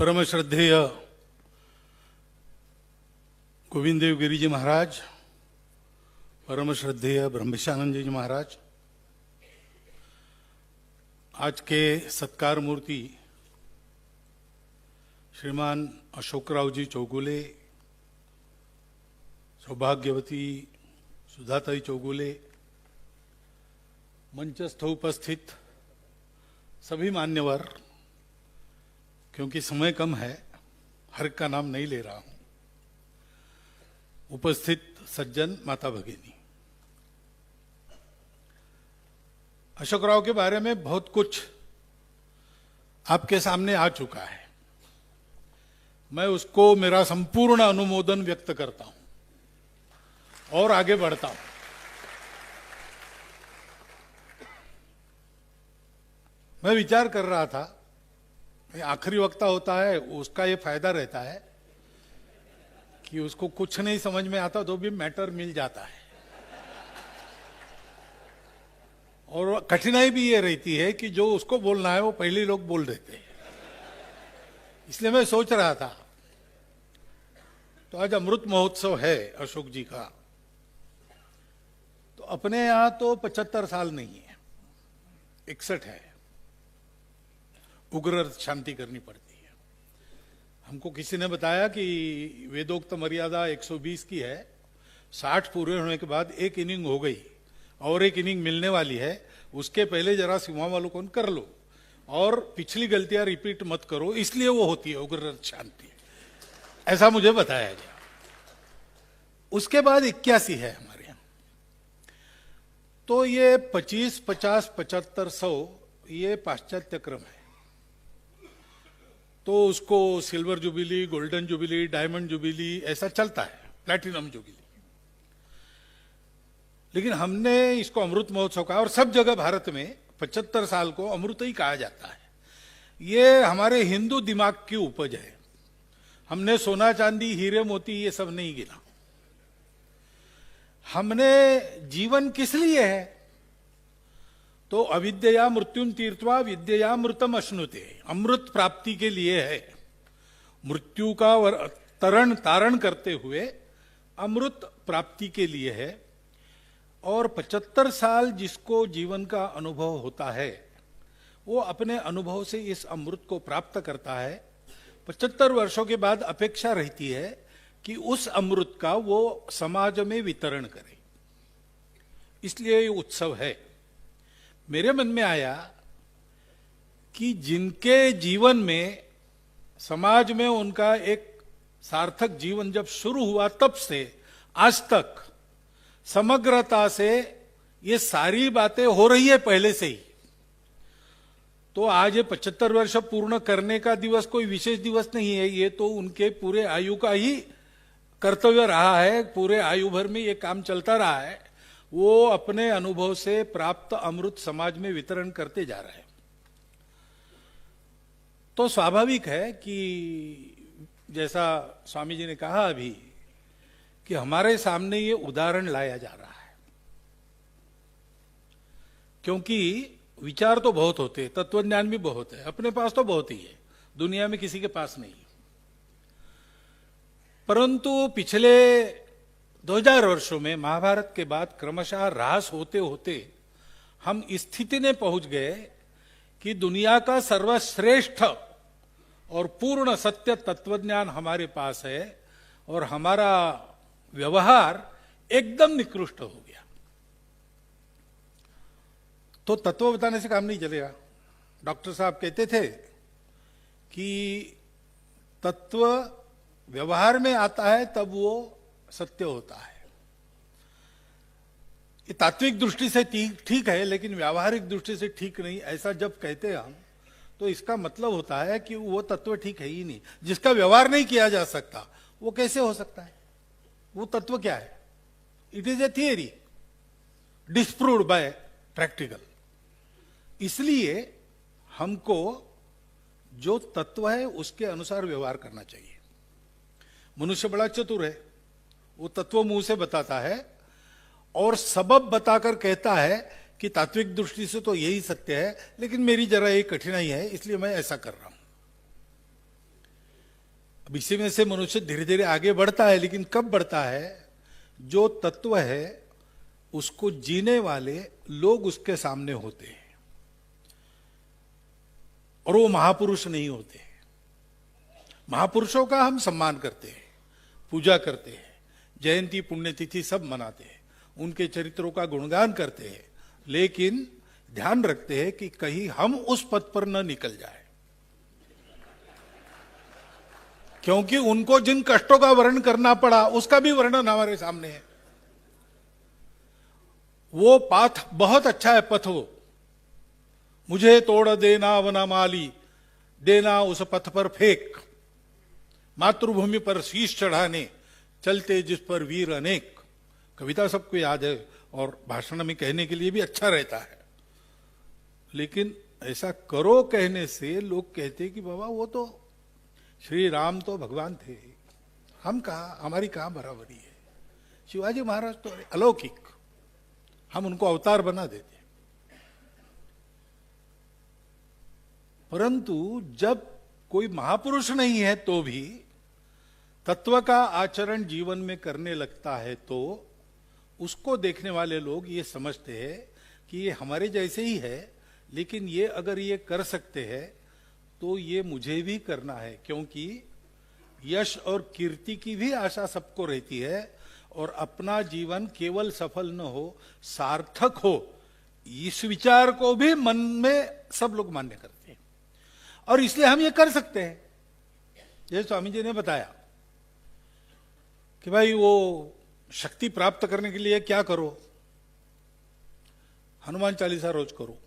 परम श्रद्धेय गोविंद देव गिरी जी महाराज, परम श्रद्धेय ब्रह्मेशानंद जी महाराज, आज के सत्कार मूर्ति श्रीमान अशोकराव जी चौगुले, सौभाग्यवती सुधाताई चौगुले, मंचस्थ उपस्थित सभी मान्यवर, क्योंकि समय कम है हर का नाम नहीं ले रहा हूं, उपस्थित सज्जन माता भगिनी, अशोकराव के बारे में बहुत कुछ आपके सामने आ चुका है। मैं उसको मेरा संपूर्ण अनुमोदन व्यक्त करता हूं और आगे बढ़ता हूं। मैं विचार कर रहा था, आखिरी वक्ता होता है उसका ये फायदा रहता है कि उसको कुछ नहीं समझ में आता तो भी मैटर मिल जाता है, और कठिनाई भी ये रहती है कि जो उसको बोलना है वो पहले लोग बोल देते हैं। इसलिए मैं सोच रहा था, तो आज अमृत महोत्सव है अशोक जी का, तो अपने यहां तो 75 साल नहीं है, 61 है, उग्र शांति करनी पड़ती है। हमको किसी ने बताया कि वेदोक्त मर्यादा 120 की है, 60 पूरे होने के बाद एक इनिंग हो गई और एक इनिंग मिलने वाली है, उसके पहले जरा सिंहावलोकन कर लो और पिछली गलतियां रिपीट मत करो, इसलिए वो होती है उग्र शांति, ऐसा मुझे बताया गया। उसके बाद 81 है हमारे यहां, तो ये 25, 50, 75, 100 ये पाश्चात्य क्रम है, तो उसको silver jubilee, golden jubilee, diamond jubilee ऐसा चलता है, प्लैटिनम जुबिली। लेकिन हमने इसको अमृत महोत्सव कहा, और सब जगह भारत में 75 साल को अमृत ही कहा जाता है। ये हमारे हिंदू दिमाग की उपज है। हमने सोना चांदी हीरे मोती ये सब नहीं गिना। हमने जीवन किस लिए है, तो अविद्या मृत्युन तीर्थवा विद्या मृतम अश्नुते, अमृत प्राप्ति के लिए है। मृत्यु का तारण करते हुए अमृत प्राप्ति के लिए है। और 75 साल जिसको जीवन का अनुभव होता है वो अपने अनुभव से इस अमृत को प्राप्त करता है। 75 वर्षों के बाद अपेक्षा रहती है कि उस अमृत का वो समाज में वितरण करे, इसलिए ये उत्सव है। मेरे मन में आया कि जिनके जीवन में समाज में उनका एक सार्थक जीवन जब शुरू हुआ तब से आज तक समग्रता से ये सारी बातें हो रही है पहले से ही, तो आज ये 75 वर्ष पूर्ण करने का दिवस कोई विशेष दिवस नहीं है, ये तो उनके पूरे आयु का ही कर्तव्य रहा है, पूरे आयु भर में ये काम चलता रहा है। वो अपने अनुभव से प्राप्त अमृत समाज में वितरण करते जा रहे हैं। तो स्वाभाविक है कि जैसा स्वामी जी ने कहा अभी कि हमारे सामने ये उदाहरण लाया जा रहा है, क्योंकि विचार तो बहुत होते हैं, तत्वज्ञान भी बहुत है, अपने पास तो बहुत ही है, दुनिया में किसी के पास नहीं। परंतु पिछले 2000 वर्षों में महाभारत के बाद क्रमशः ह्रास होते होते हम इस स्थिति में पहुंच गए कि दुनिया का सर्वश्रेष्ठ और पूर्ण सत्य तत्वज्ञान हमारे पास है और हमारा व्यवहार एकदम निकृष्ट हो गया। तो तत्व बताने से काम नहीं चलेगा। डॉक्टर साहब कहते थे कि तत्व व्यवहार में आता है तब वो सत्य होता है। ये तात्विक दृष्टि से ठीक है, लेकिन व्यावहारिक दृष्टि से ठीक नहीं, ऐसा जब कहते हैं हम, तो इसका मतलब होता है कि वो तत्व ठीक है ही नहीं। जिसका व्यवहार नहीं किया जा सकता वो कैसे हो सकता है? वो तत्व क्या है? It is a theory disproved by practical. इसलिए हमको जो तत्व है उसके अनुसार व्यवहार करना चाहिए। मनुष्य बड़ा चतुर है, वो तत्व मुंह से बताता है और सबब बताकर कहता है कि तात्विक दृष्टि से तो यही सत्य है, लेकिन मेरी जरा एक कठिनाई है इसलिए मैं ऐसा कर रहा हूं। अब इसी में से मनुष्य धीरे धीरे आगे बढ़ता है, लेकिन कब बढ़ता है? जो तत्व है उसको जीने वाले लोग उसके सामने होते हैं, और वो महापुरुष नहीं होते। महापुरुषों का हम सम्मान करते हैं, पूजा करते हैं, जयंती पुण्यतिथि सब मनाते हैं, उनके चरित्रों का गुणगान करते हैं, लेकिन ध्यान रखते हैं कि कहीं हम उस पद पर न निकल जाए, क्योंकि उनको जिन कष्टों का वर्णन करना पड़ा उसका भी वर्णन हमारे सामने है। वो पाथ बहुत अच्छा है, पथ वो, मुझे तोड़ देना वनमाली, देना उस पथ पर फेंक, मातृभूमि पर शीश चढ़ाने, चलते जिस पर वीर अनेक। कविता सबको याद है और भाषण में कहने के लिए भी अच्छा रहता है, लेकिन ऐसा करो कहने से लोग कहते कि बाबा वो तो श्री राम तो भगवान थे, हम कहा, हमारी कहां बराबरी है। शिवाजी महाराज तो अलौकिक, हम उनको अवतार बना देते। परंतु जब कोई महापुरुष नहीं है तो भी तत्व का आचरण जीवन में करने लगता है, तो उसको देखने वाले लोग ये समझते हैं कि ये हमारे जैसे ही है, लेकिन ये अगर ये कर सकते हैं तो ये मुझे भी करना है, क्योंकि यश और कीर्ति की भी आशा सबको रहती है, और अपना जीवन केवल सफल न हो, सार्थक हो, इस विचार को भी मन में सब लोग मान्य करते हैं, और इसलिए हम ये कर सकते हैं। जैसे स्वामी जी ने बताया कि भाई वो शक्ति प्राप्त करने के लिए क्या करो? हनुमान चालीसा रोज करो,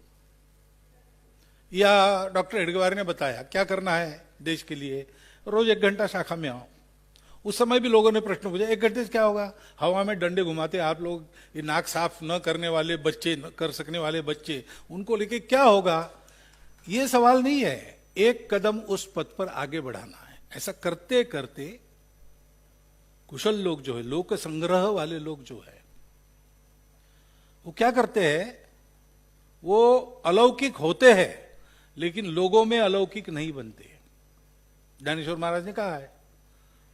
या डॉक्टर एडगवार ने बताया क्या करना है देश के लिए, रोज 1 घंटा शाखा में आओ। उस समय भी लोगों ने प्रश्न पूछा, 1 घंटे से क्या होगा? हवा में डंडे घुमाते आप लोग, ये नाक साफ न करने वाले बच्चे, न कर सकने वाले बच्चे, उनको लेके क्या होगा? ये सवाल नहीं है, एक कदम उस पथ पर आगे बढ़ाना है। ऐसा करते करते कुशल लोग जो है, लोक संग्रह वाले लोग जो है, वो क्या करते हैं? वो अलौकिक होते हैं, लेकिन लोगों में अलौकिक नहीं बनते। ज्ञानेश्वर महाराज ने कहा है,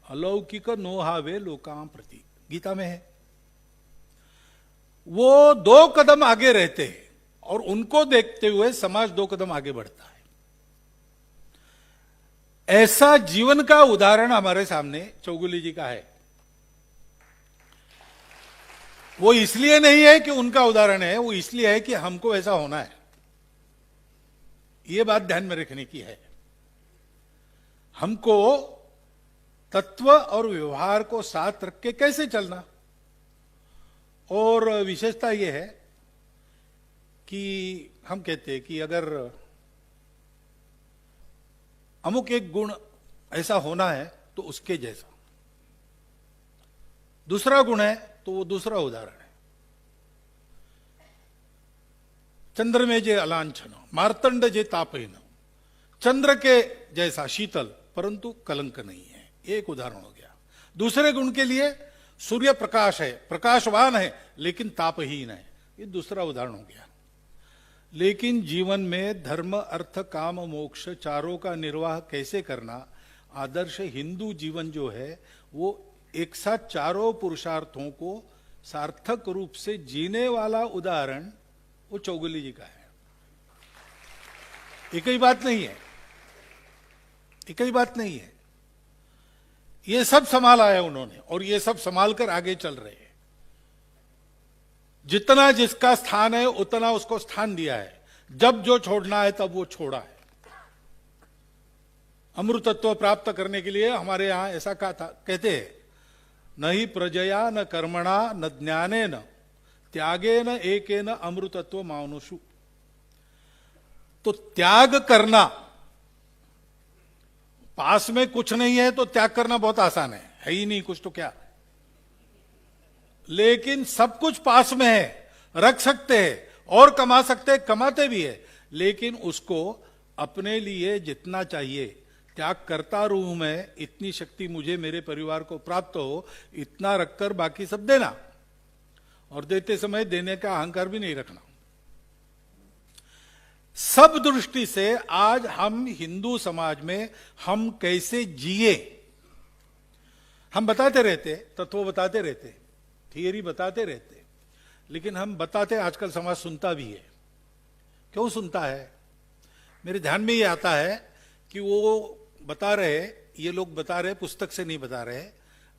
अलौकिक नो हावे लोकां प्रति, गीता में है। वो 2 कदम आगे रहते हैं, और उनको देखते हुए समाज 2 कदम आगे बढ़ता है। ऐसा जीवन का उदाहरण हमारे सामने चौगुले जी का है। वो इसलिए नहीं है कि उनका उदाहरण है, वो इसलिए है कि हमको ऐसा होना है। ये बात ध्यान में रखने की है। हमको तत्व और व्यवहार को साथ रख के कैसे चलना, और विशेषता यह है कि हम कहते हैं कि अगर अमुक एक गुण ऐसा होना है तो उसके जैसा, दूसरा गुण है तो वो दूसरा उदाहरण है। चंद्र में जे अलांछन, मार्तंड जे तापेन, चंद्र के जैसा शीतल परंतु कलंक नहीं है, एक उदाहरण हो गया। दूसरे गुण के लिए सूर्य प्रकाश है, प्रकाशवान है, लेकिन तापहीन है, ये दूसरा उदाहरण हो गया। लेकिन जीवन में धर्म अर्थ काम मोक्ष चारों का निर्वाह कैसे करना, आदर्श हिंदू जीवन जो है वो एक साथ चारों पुरुषार्थों को सार्थक रूप से जीने वाला उदाहरण वो चौगुले जी का है। एक ही बात नहीं है, एक ही बात नहीं है, ये सब संभाला है उन्होंने, और ये सब संभाल कर आगे चल रहे हैं। जितना जिसका स्थान है उतना उसको स्थान दिया है, जब जो छोड़ना है तब वो छोड़ा है। अमृतत्व प्राप्त करने के लिए हमारे यहां ऐसा कहा था, कहते हैं न ही प्रजया न कर्मणा न ज्ञाने न त्यागे न एके न अमृतत्व मानुषु। तो त्याग करना, पास में कुछ नहीं है तो त्याग करना बहुत आसान है ही नहीं कुछ तो क्या, लेकिन सब कुछ पास में है, रख सकते हैं और कमा सकते हैं, कमाते भी है, लेकिन उसको अपने लिए जितना चाहिए त्याग करता रहूं मैं, इतनी शक्ति मुझे मेरे परिवार को प्राप्त हो, इतना रखकर बाकी सब देना, और देते समय देने का अहंकार भी नहीं रखना। सब दृष्टि से आज हम हिंदू समाज में हम कैसे जिए, हम बताते रहते, तत्व बताते रहते, थियरी बताते रहते, लेकिन हम बताते आजकल समाज सुनता भी है। क्यों सुनता है? मेरे ध्यान में ये आता है कि वो बता रहे, ये लोग बता रहे, पुस्तक से नहीं बता रहे,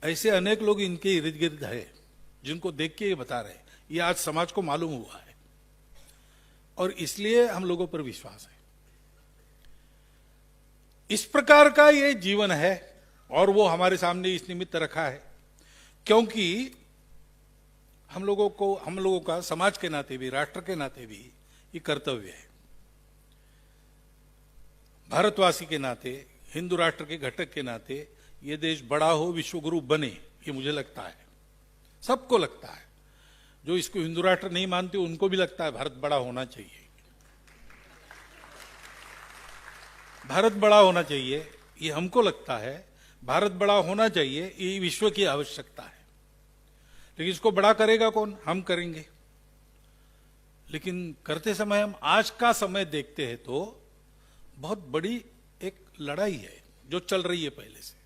ऐसे अनेक लोग इनके इर्द गिर्द है जिनको देख के ये बता रहे। ये आज समाज को मालूम हुआ है और इसलिए हम लोगों पर विश्वास है। इस प्रकार का ये जीवन है और वो हमारे सामने इस निमित्त रखा है क्योंकि हम लोगों का समाज के नाते भी, राष्ट्र के नाते भी ये कर्तव्य है। भारतवासी के नाते, हिंदू राष्ट्र के घटक के नाते ये देश बड़ा हो, विश्वगुरु बने, ये मुझे लगता है, सबको लगता है। जो इसको हिंदू राष्ट्र नहीं मानते उनको भी लगता है भारत बड़ा होना चाहिए, भारत बड़ा होना चाहिए, ये हमको लगता है। भारत बड़ा होना चाहिए, ये विश्व की आवश्यकता है। लेकिन इसको बड़ा करेगा कौन? हम करेंगे। लेकिन करते समय हम आज का समय देखते हैं तो बहुत बड़ी एक लड़ाई है जो चल रही है पहले से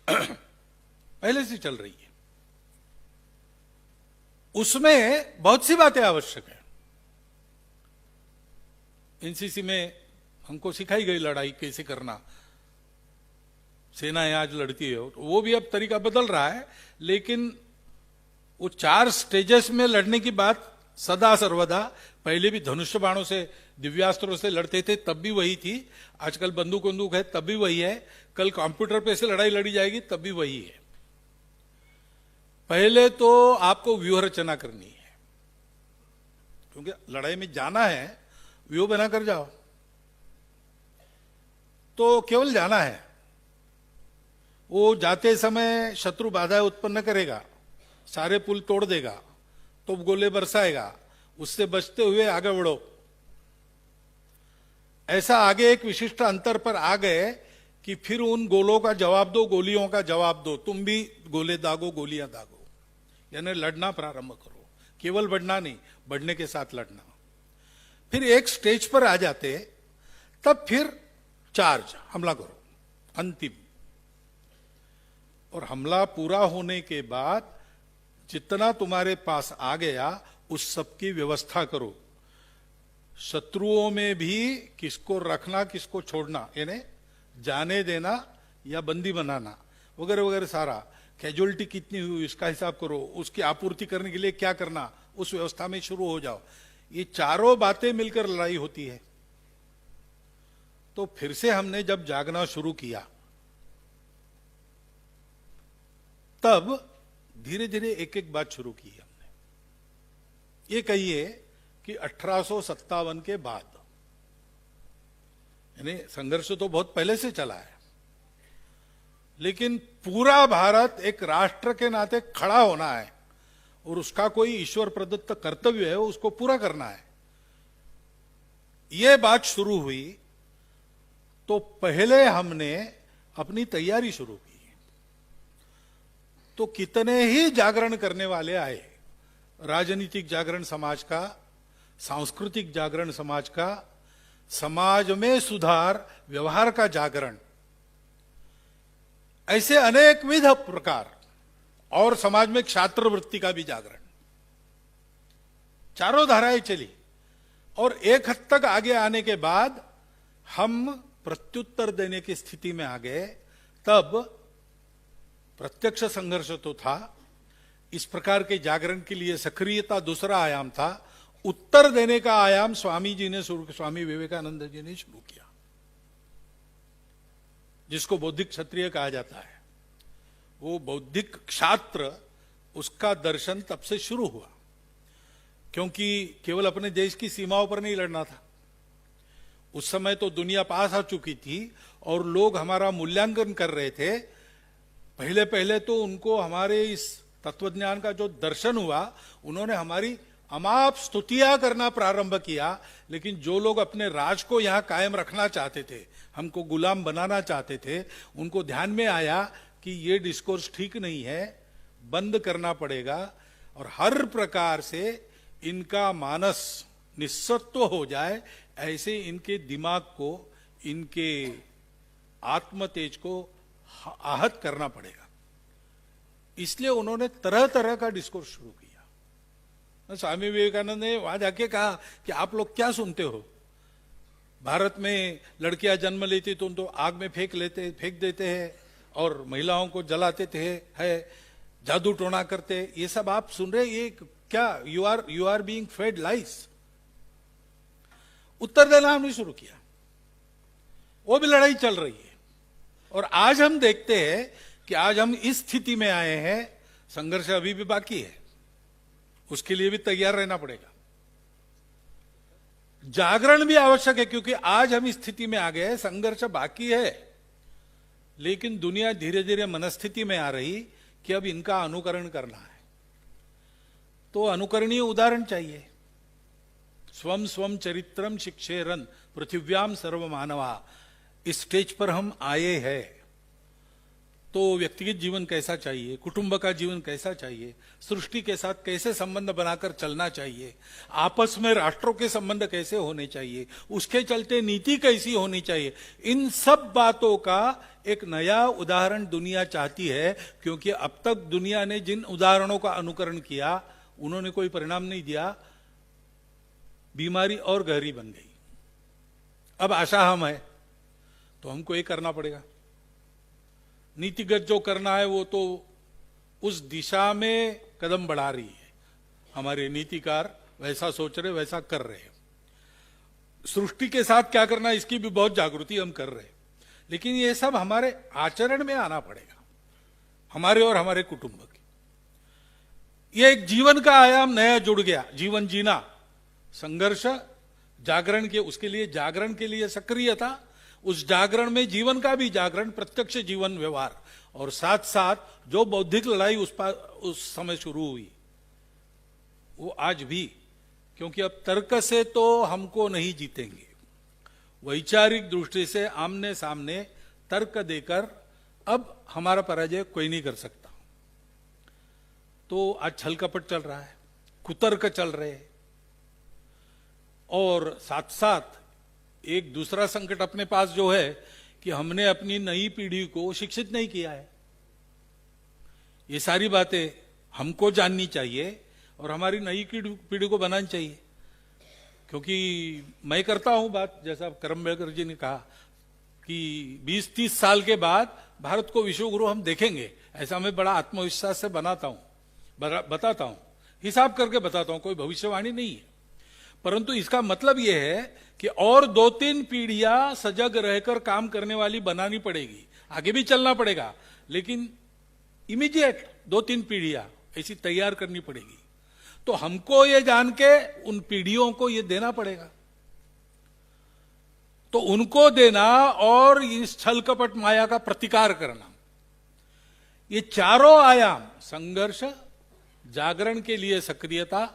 पहले से चल रही है। उसमें बहुत सी बातें आवश्यक है। एनसीसी में हमको सिखाई गई लड़ाई कैसे करना, सेनाएं आज लड़ती है, तो वो भी अब तरीका बदल रहा है, लेकिन वो 4 स्टेजेस में लड़ने की बात सदा सर्वदा, पहले भी धनुष्य बाणों से, दिव्यास्त्रों से लड़ते थे तब भी वही थी, आजकल बंदूक है तब भी वही है, कल कंप्यूटर पे से लड़ाई लड़ी जाएगी तब भी वही है। पहले तो आपको व्यूह रचना करनी है, क्योंकि लड़ाई में जाना है, व्यूह बनाकर जाओ। तो केवल जाना है, वो जाते समय शत्रु बाधाएं उत्पन्न करेगा, सारे पुल तोड़ देगा, तो गोले बरसाएगा, उससे बचते हुए आगे बढ़ो। ऐसा आगे एक विशिष्ट अंतर पर आ गए कि फिर उन गोलों का जवाब दो, गोलियों का जवाब दो, तुम भी गोले दागो, गोलियां दागो, यानी लड़ना प्रारंभ करो। केवल बढ़ना नहीं, बढ़ने के साथ लड़ना। फिर एक स्टेज पर आ जाते, तब फिर चार्ज, हमला करो, अंतिम। और हमला पूरा होने के बाद जितना तुम्हारे पास आ गया उस सब की व्यवस्था करो। शत्रुओं में भी किसको रखना, किसको छोड़ना, यानी जाने देना या बंदी बनाना वगैरह वगैरह, सारा कैजुअलिटी कितनी हुई इसका हिसाब करो, उसकी आपूर्ति करने के लिए क्या करना, उस व्यवस्था में शुरू हो जाओ। ये चारों बातें मिलकर लड़ाई होती है। तो फिर से हमने जब जागना शुरू किया, तब धीरे धीरे एक एक बात शुरू की हमने। ये कहिए कि 1857 के बाद, यानी संघर्ष तो बहुत पहले से चला है, लेकिन पूरा भारत एक राष्ट्र के नाते खड़ा होना है और उसका कोई ईश्वर प्रदत्त कर्तव्य है, उसको पूरा करना है। ये बात शुरू हुई तो पहले हमने अपनी तैयारी शुरू की। तो कितने ही जागरण करने वाले आए, राजनीतिक जागरण समाज का, सांस्कृतिक जागरण समाज का, समाज में सुधार, व्यवहार का जागरण, ऐसे अनेक विध प्रकार, और समाज में छात्र वृत्ति का भी जागरण, चारों धाराएं चली। और एक हद तक आगे आने के बाद हम प्रत्युत्तर देने की स्थिति में आ गए। तब प्रत्यक्ष संघर्ष तो था, इस प्रकार के जागरण के लिए सक्रियता दूसरा आयाम था, उत्तर देने का आयाम स्वामी जी ने, स्वामी विवेकानंद जी ने शुरू किया, जिसको बौद्धिक क्षत्रिय कहा जाता है। वो बौद्धिक क्षात्र, उसका दर्शन तब से शुरू हुआ, क्योंकि केवल अपने देश की सीमाओं पर नहीं लड़ना था। उस समय तो दुनिया पास आ चुकी थी और लोग हमारा मूल्यांकन कर रहे थे। पहले पहले तो उनको हमारे इस तत्वज्ञान का जो दर्शन हुआ, उन्होंने हमारी अमाप स्तुतियां करना प्रारंभ किया। लेकिन जो लोग अपने राज को यहां कायम रखना चाहते थे, हमको गुलाम बनाना चाहते थे, उनको ध्यान में आया कि ये डिस्कोर्स ठीक नहीं है, बंद करना पड़ेगा और हर प्रकार से इनका मानस निस्सत्व हो जाए, ऐसे इनके दिमाग को, इनके आत्म तेज को आहत करना पड़ेगा। इसलिए उन्होंने तरह तरह का डिस्कोर्स शुरू किया। स्वामी विवेकानंद ने वहां जाके कहा कि आप लोग क्या सुनते हो, भारत में लड़कियां जन्म लेती तो उनको आग में फेंक देते हैं और महिलाओं को जलाते थे, है जादू टोना करते, ये सब आप सुन रहे, ये क्या, यू आर बीइंग फेड लाइस। उत्तर देना हमने शुरू किया, वो भी लड़ाई चल रही है। और आज हम देखते हैं कि आज हम इस स्थिति में आए हैं, संघर्ष अभी भी बाकी है, उसके लिए भी तैयार रहना पड़ेगा। जागरण भी आवश्यक है, क्योंकि आज हम इस स्थिति में आ गए, संघर्ष बाकी है, लेकिन दुनिया धीरे धीरे मनस्थिति में आ रही कि अब इनका अनुकरण करना है। तो अनुकरणीय उदाहरण चाहिए। स्वम स्वम चरित्रम शिक्षेरन पृथिव्याम सर्व मानवा, इस स्टेज पर हम आए हैं। तो व्यक्तिगत जीवन कैसा चाहिए, कुटुंब का जीवन कैसा चाहिए, सृष्टि के साथ कैसे संबंध बनाकर चलना चाहिए, आपस में राष्ट्रों के संबंध कैसे होने चाहिए, उसके चलते नीति कैसी होनी चाहिए, इन सब बातों का एक नया उदाहरण दुनिया चाहती है। क्योंकि अब तक दुनिया ने जिन उदाहरणों का अनुकरण किया उन्होंने कोई परिणाम नहीं दिया, बीमारी और गहरी बन गई। अब आशा हम है तो हमको ये करना पड़ेगा। नीतिगत जो करना है वो तो उस दिशा में कदम बढ़ा रही है, हमारे नीतिकार वैसा सोच रहे, वैसा कर रहे हैं। सृष्टि के साथ क्या करना है इसकी भी बहुत जागृति हम कर रहे हैं, लेकिन ये सब हमारे आचरण में आना पड़ेगा, हमारे और हमारे कुटुंब की। ये एक जीवन का आयाम नया जुड़ गया, जीवन जीना, संघर्ष, जागरण के, उसके लिए जागरण के लिए सक्रियता, उस जागरण में जीवन का भी जागरण, प्रत्यक्ष जीवन व्यवहार, और साथ साथ जो बौद्धिक लड़ाई उस समय शुरू हुई वो आज भी, क्योंकि अब तर्क से तो हमको नहीं जीतेंगे, वैचारिक दृष्टि से आमने सामने तर्क देकर अब हमारा पराजय कोई नहीं कर सकता। तो आज छल कपट चल रहा है, कुतर्क चल रहे हैं, और साथ साथ एक दूसरा संकट अपने पास जो है कि हमने अपनी नई पीढ़ी को शिक्षित नहीं किया है। ये सारी बातें हमको जाननी चाहिए और हमारी नई पीढ़ी को बनानी चाहिए। क्योंकि मैं करता हूं बात, जैसा करमबेलकर जी ने कहा कि 20-30 साल के बाद भारत को विश्व गुरु हम देखेंगे, ऐसा मैं बड़ा आत्मविश्वास से बताता हूं, हिसाब करके बताता हूं, कोई भविष्यवाणी नहीं है। परंतु इसका मतलब यह है कि और 2-3 पीढ़ियां सजग रहकर काम करने वाली बनानी पड़ेगी। आगे भी चलना पड़ेगा, लेकिन इमीडिएट 2-3 पीढ़ियां ऐसी तैयार करनी पड़ेगी। तो हमको ये जान के उन पीढ़ियों को ये देना पड़ेगा, तो उनको देना और इस छल कपट माया का प्रतिकार करना, ये चारों आयाम, संघर्ष, जागरण के लिए सक्रियता,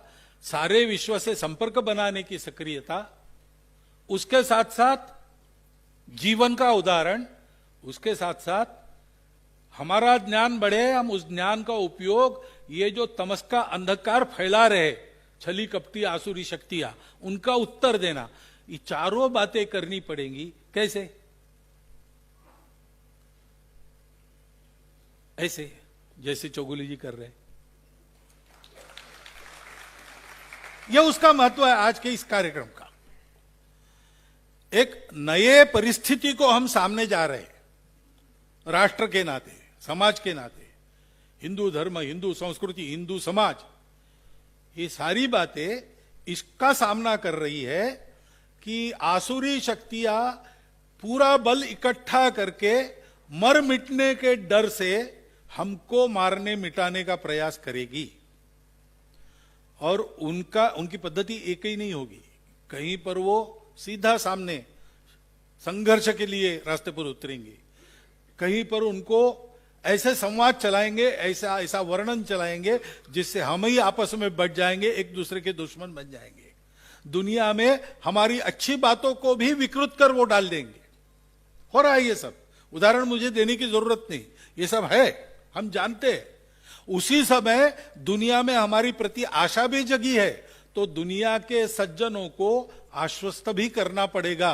सारे विश्व से संपर्क बनाने की सक्रियता, उसके साथ साथ जीवन का उदाहरण, उसके साथ साथ हमारा ज्ञान बढ़े, हम उस ज्ञान का उपयोग, ये जो तमस का अंधकार फैला रहे छली कपटी आसुरी शक्तियां, उनका उत्तर देना, ये चारों बातें करनी पड़ेंगी। कैसे? ऐसे जैसे चौगुले जी कर रहे। यह उसका महत्व है आज के इस कार्यक्रम का। एक नए परिस्थिति को हम सामने जा रहे हैं, राष्ट्र के नाते, समाज के नाते, हिंदू धर्म, हिंदू संस्कृति, हिंदू समाज, ये सारी बातें इसका सामना कर रही है कि आसुरी शक्तियां पूरा बल इकट्ठा करके मर मिटने के डर से हमको मारने मिटाने का प्रयास करेगी। और उनकी पद्धति एक ही नहीं होगी, कहीं पर वो सीधा सामने संघर्ष के लिए रास्ते पर उतरेंगे, कहीं पर उनको ऐसे संवाद चलाएंगे, ऐसा वर्णन चलाएंगे जिससे हम ही आपस में बढ़ जाएंगे, एक दूसरे के दुश्मन बन जाएंगे। दुनिया में हमारी अच्छी बातों को भी विकृत कर वो डाल देंगे। हो रहा है ये सब, उदाहरण मुझे देने की जरूरत नहीं, ये सब है, हम जानते हैं। उसी समय दुनिया में हमारी प्रति आशा भी जगी है, तो दुनिया के सज्जनों को आश्वस्त भी करना पड़ेगा।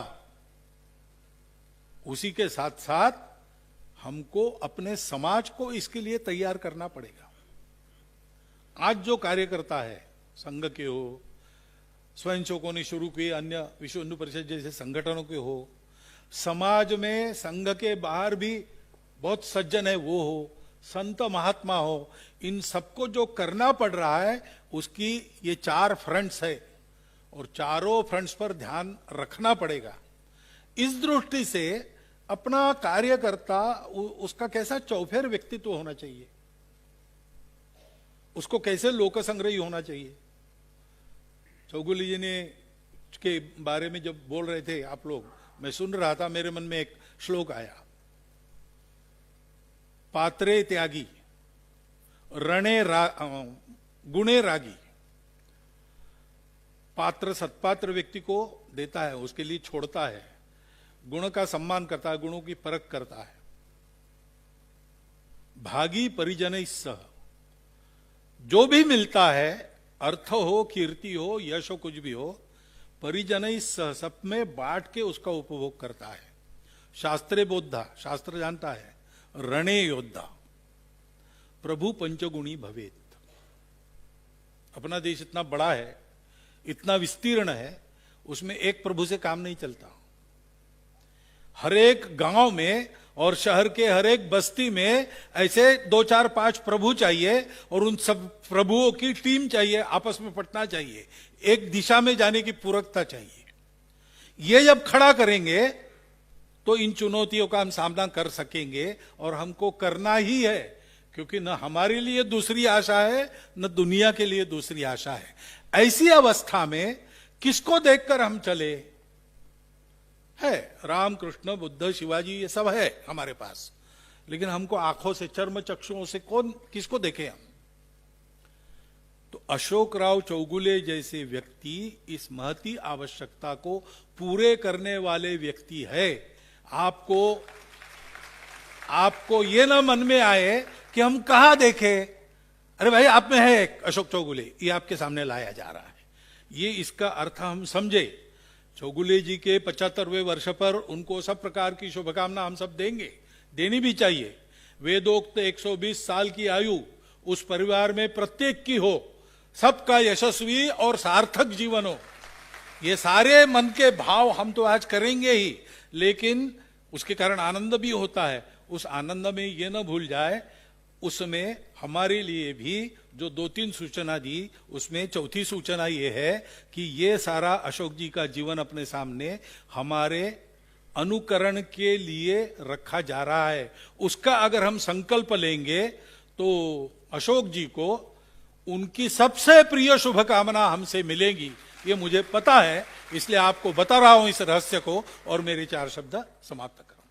उसी के साथ साथ हमको अपने समाज को इसके लिए तैयार करना पड़ेगा। आज जो कार्यकर्ता है, संघ के हो, स्वयंसेवकों ने शुरू किए अन्य विश्व हिंदू परिषद जैसे संगठनों के हो, समाज में संघ के बाहर भी बहुत सज्जन है वो हो, संत महात्मा हो, इन सबको जो करना पड़ रहा है उसकी ये 4 फ्रंट्स है और चारों फ्रंट्स पर ध्यान रखना पड़ेगा। इस दृष्टि से अपना कार्यकर्ता उसका कैसा चौफेर व्यक्तित्व होना चाहिए, उसको कैसे लोक संग्रही होना चाहिए। चौगुले जी ने के बारे में जब बोल रहे थे आप लोग, मैं सुन रहा था, मेरे मन में एक श्लोक आया, पात्रे त्यागी रणे गुणे रागी। पात्र सत्पात्र व्यक्ति को देता है, उसके लिए छोड़ता है, गुण का सम्मान करता है, गुणों की परख करता है। भागी परिजन सह, जो भी मिलता है, अर्थ हो, कीर्ति हो, यश हो, कुछ भी हो, परिजन सह सब में बांट के उसका उपभोग करता है। शास्त्रे बोधा, शास्त्र जानता है, रणे योद्धा, प्रभु पंचगुणी भवेत। अपना देश इतना बड़ा है, इतना विस्तीर्ण है, उसमें एक प्रभु से काम नहीं चलता। हर एक गांव में और शहर के हर एक बस्ती में ऐसे 2, 4, 5 प्रभु चाहिए और उन सब प्रभुओं की टीम चाहिए, आपस में पटना चाहिए, एक दिशा में जाने की पूरकता चाहिए। ये जब खड़ा करेंगे तो इन चुनौतियों का हम सामना कर सकेंगे और हमको करना ही है, क्योंकि न हमारे लिए दूसरी आशा है, न दुनिया के लिए दूसरी आशा है। ऐसी अवस्था में किसको देखकर हम चले? है राम, कृष्ण, बुद्ध, शिवाजी, ये सब है हमारे पास, लेकिन हमको आंखों से, चर्म चक्षुओं से किसको देखें हम? तो अशोकराव चौगुले जैसे व्यक्ति इस महती आवश्यकता को पूरे करने वाले व्यक्ति है। आपको ये ना मन में आए कि हम कहां देखें, अरे भाई आप में है एक अशोक चौगुले, ये आपके सामने लाया जा रहा है, ये इसका अर्थ हम समझे। चौगुले जी के 75वें वर्ष पर उनको सब प्रकार की शुभकामना हम सब देंगे, देनी भी चाहिए। वेदोक्त 120 साल की आयु उस परिवार में प्रत्येक की हो, सबका यशस्वी और सार्थक जीवन हो, ये सारे मन के भाव हम तो आज करेंगे ही, लेकिन उसके कारण आनंद भी होता है। उस आनंद में ये न भूल जाए, उसमें हमारे लिए भी जो 2-3 सूचना दी, उसमें चौथी सूचना ये है कि ये सारा अशोक जी का जीवन अपने सामने हमारे अनुकरण के लिए रखा जा रहा है। उसका अगर हम संकल्प लेंगे तो अशोक जी को उनकी सबसे प्रिय शुभकामना हमसे मिलेगी, ये मुझे पता है, इसलिए आपको बता रहा हूं इस रहस्य को और मेरे 4 शब्द समाप्त कर